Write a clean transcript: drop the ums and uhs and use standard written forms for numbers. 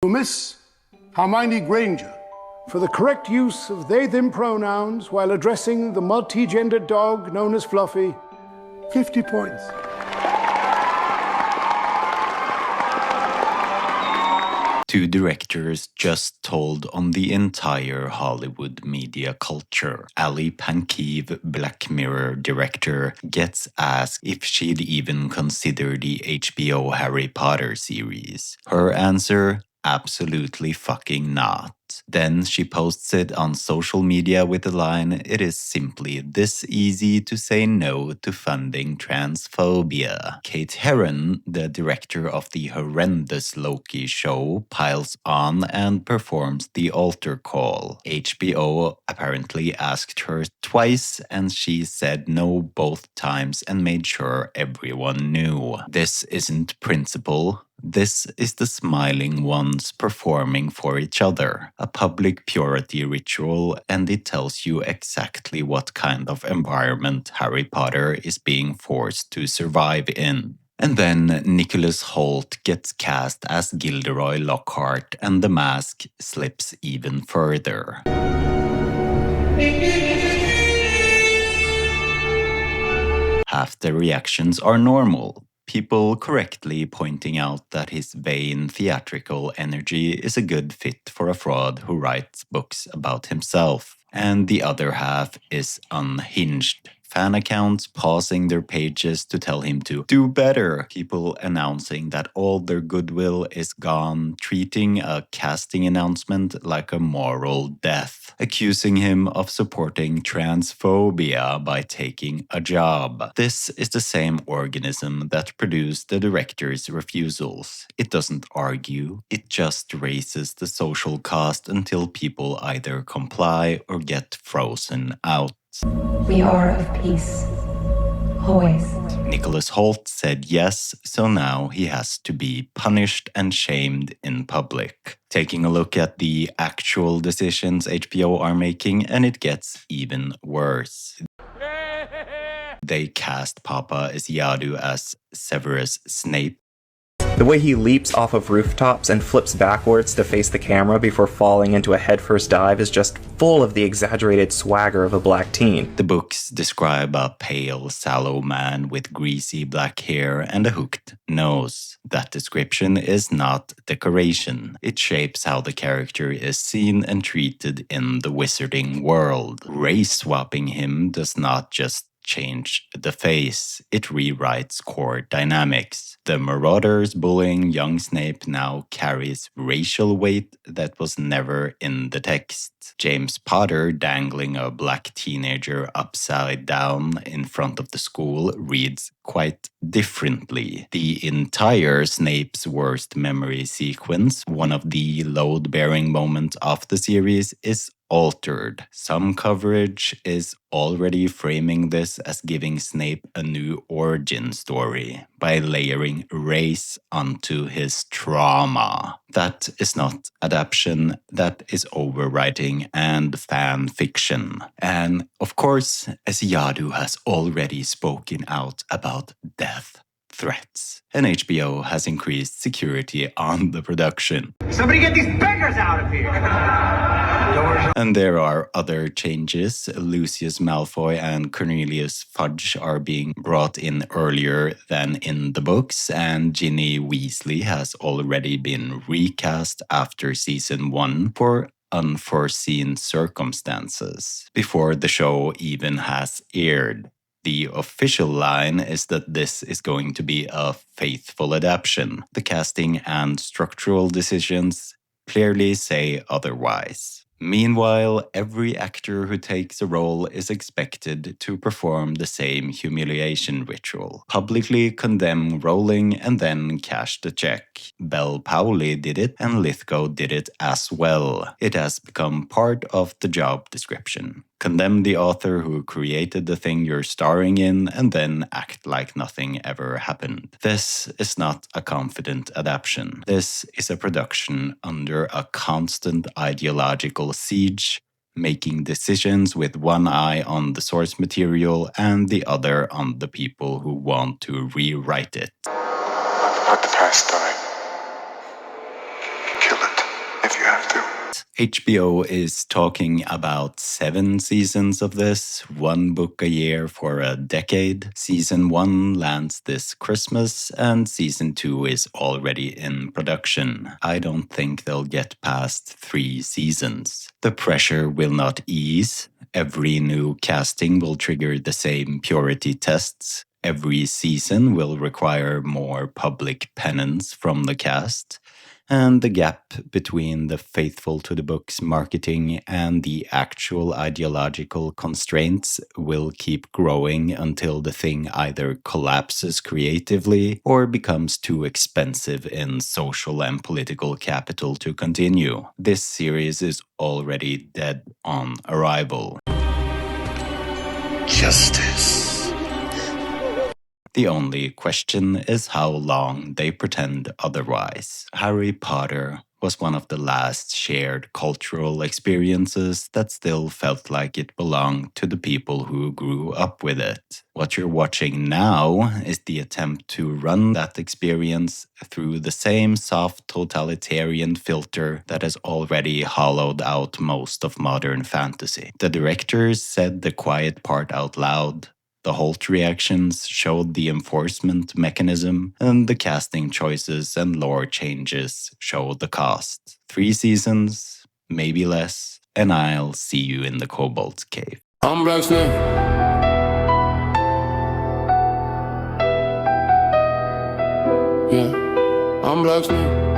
Miss Hermione Granger for the correct use of they-them pronouns while addressing the multi-gendered dog known as Fluffy. 50 points. Two directors just told on the entire Hollywood media culture. Ali Pankeev, Black Mirror director, gets asked if she'd even consider the HBO Harry Potter series. Her answer? Absolutely fucking not. Then she posts it on social media with the line, "It is simply this easy to say no to funding transphobia." Kate Herron, the director of the horrendous Loki show, piles on and performs the altar call. HBO apparently asked her twice and she said no both times and made sure everyone knew. This isn't principle. This is the smiling ones performing for each other, a public purity ritual, and it tells you exactly what kind of environment Harry Potter is being forced to survive in. And then Nicholas Hoult gets cast as Gilderoy Lockhart, and the mask slips even further. Half the reactions are normal. People correctly pointing out that his vain theatrical energy is a good fit for a fraud who writes books about himself. And the other half is unhinged. Fan accounts pausing their pages to tell him to do better. People announcing that all their goodwill is gone, treating a casting announcement like a moral death, accusing him of supporting transphobia by taking a job. This is the same organism that produced the director's refusals. It doesn't argue, it just raises the social cost until people either comply or get frozen out. We are of peace. Always. Nicholas Hoult said yes, so now he has to be punished and shamed in public. Taking a look at the actual decisions HBO are making, and it gets even worse. They cast Papa Isiadu as Severus Snape. The way he leaps off of rooftops and flips backwards to face the camera before falling into a headfirst dive is just full of the exaggerated swagger of a black teen. The books describe a pale, sallow man with greasy black hair and a hooked nose. That description is not decoration. It shapes how the character is seen and treated in the wizarding world. Race-swapping him does not just change the face, it rewrites core dynamics. The Marauders bullying young Snape now carries racial weight that was never in the text. James Potter dangling a black teenager upside down in front of the school reads quite differently. The entire Snape's worst memory sequence, one of the load-bearing moments of the series, is altered. Some coverage is already framing this as giving Snape a new origin story by layering race onto his trauma. That is not adaptation, that is overwriting and fan fiction. And of course, Isiadu has already spoken out about death threats, and HBO has increased security on the production. Somebody get these beggars out of here! And there are other changes. Lucius Malfoy and Cornelius Fudge are being brought in earlier than in the books, and Ginny Weasley has already been recast after season 1 for unforeseen circumstances, before the show even has aired. The official line is that this is going to be a faithful adaptation. The casting and structural decisions clearly say otherwise. Meanwhile, every actor who takes a role is expected to perform the same humiliation ritual. Publicly condemn Rowling and then cash the check. Bel Powley did it and Lithgow did it as well. It has become part of the job description. Condemn the author who created the thing you're starring in and then act like nothing ever happened. This is not a confident adaptation. This is a production under a constant ideological siege, making decisions with one eye on the source material and the other on the people who want to rewrite it. Let the past die. Kill it. HBO is talking about 7 seasons of this, 1 book a year for a decade. Season 1 lands this Christmas, and Season 2 is already in production. I don't think they'll get past 3 seasons. The pressure will not ease. Every new casting will trigger the same purity tests. Every season will require more public penance from the cast. And the gap between the faithful to the book's marketing and the actual ideological constraints will keep growing until the thing either collapses creatively or becomes too expensive in social and political capital to continue. This series is already dead on arrival. Justice. The only question is how long they pretend otherwise. Harry Potter was one of the last shared cultural experiences that still felt like it belonged to the people who grew up with it. What you're watching now is the attempt to run that experience through the same soft totalitarian filter that has already hollowed out most of modern fantasy. The directors said the quiet part out loud. The Holt reactions showed the enforcement mechanism, and the casting choices and lore changes showed the cost. 3 seasons, maybe less, and I'll see you in the Kobold's cave. I'm Black Snake. Yeah, I'm Black Snake.